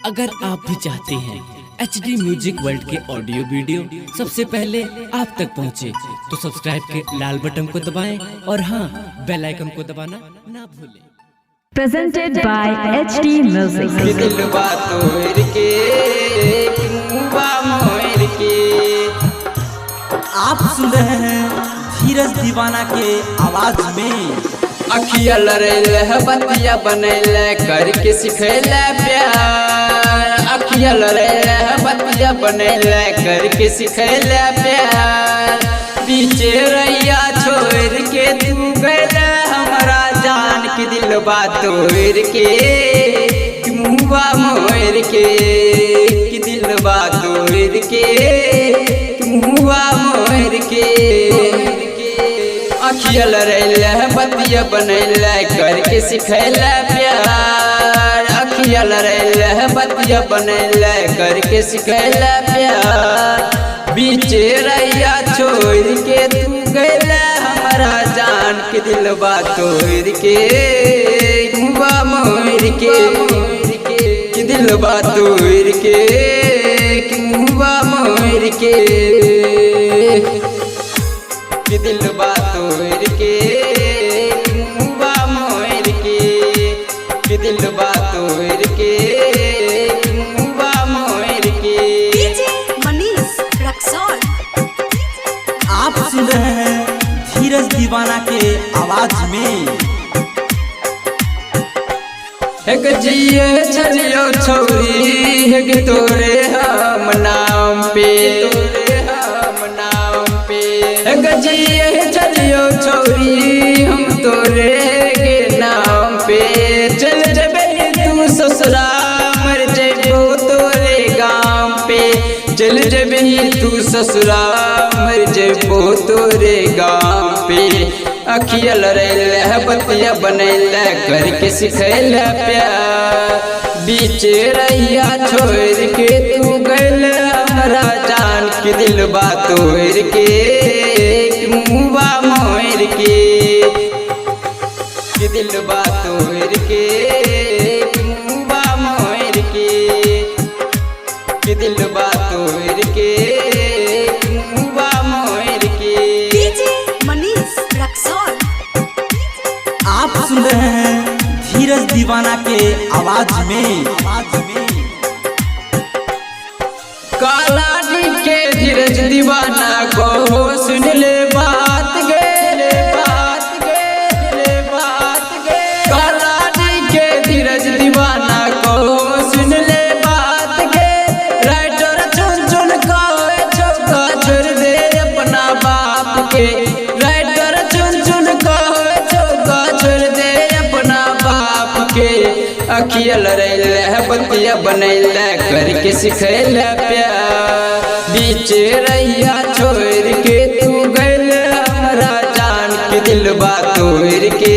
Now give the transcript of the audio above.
अगर आप भी चाहते हैं HD म्यूजिक वर्ल्ड के ऑडियो वीडियो सबसे पहले आप तक पहुंचे, तो सब्सक्राइब के लाल बटन को दबाएं और हाँ, बेल आइकन को दबाना ना भूलें। Presented by HD Music. दिलवा तोड़ के मुआ मोर के। आप सुन रहे हैं धीरज दीवाना के आवाज में। अखिया लड़ैले बतिया बनैले करके सिखैले प्यार। अखिया लड़ैले बतिया बनैले करके सिखैले प्यार। पीछे रैया छोड़ के तू गैले हमारा जान के दिलवा तोड़ के मुआ मोर के। कि दिलवा तोड़ के मुआ मोर के। अखिया लड़ैले बतिया बनैले करके सिखैले प्यार। अखिया लड़ैले बतिया बनैले करके सिखैले प्यार। बीचे रैया छोड़ के तू गैले हमारा जान के दिलवा तोड़ के मुआ मोर के। कि दिलवा तोड़ के मुआ मोर के। कि दिलवा तोड़ के मुआ मोर के। कि दिलवा तोड़ के मुआ मोर के। डीजे मनीष रक्सौल। आप सुन रहे हैं धीरज दीवाना के आवाज में। एक जिए छलियो छौरी एक तोरे हम नाम पे। एक जिए छलियो छौरी हम तोरे के नाम पे। चल जबे तू ससुरा मर जबो तोरे गाँव पे। चल जबे तू ससुरा मर जबो तोरे गाँव पे। अखिया लड़ैले बतिया बनैले करके सिखैले प्यार। बीच रैया छोड़ के तू गैले हमारा जान के दिलवा तोड़ के मुआ मोर के। कि दिलवा तोड़ के मुआ मोर के। कि दिलवा तोड़ के मुआ मोर के। डीजे मनीष रक्सौल। आप सुन रहे हैं धीरज दीवाना के आवाज में। काला के धीरज दीवाना को सुन ले बात गे बात गे बात गे। काला के धीरज दीवाना को सुन ले बात गे। राइटर चुन चुन कहे चौका छोड़ दे अपना बाप के। राइटर चुन चुन कहे चौका छोड़ दे अपना बाप के। अखिया लड़ैले बतिया बनैले करके सिखैले प्यार। बीच रैया छोड़ के तू गैले हमारा जान के दिलवा तोड़ के।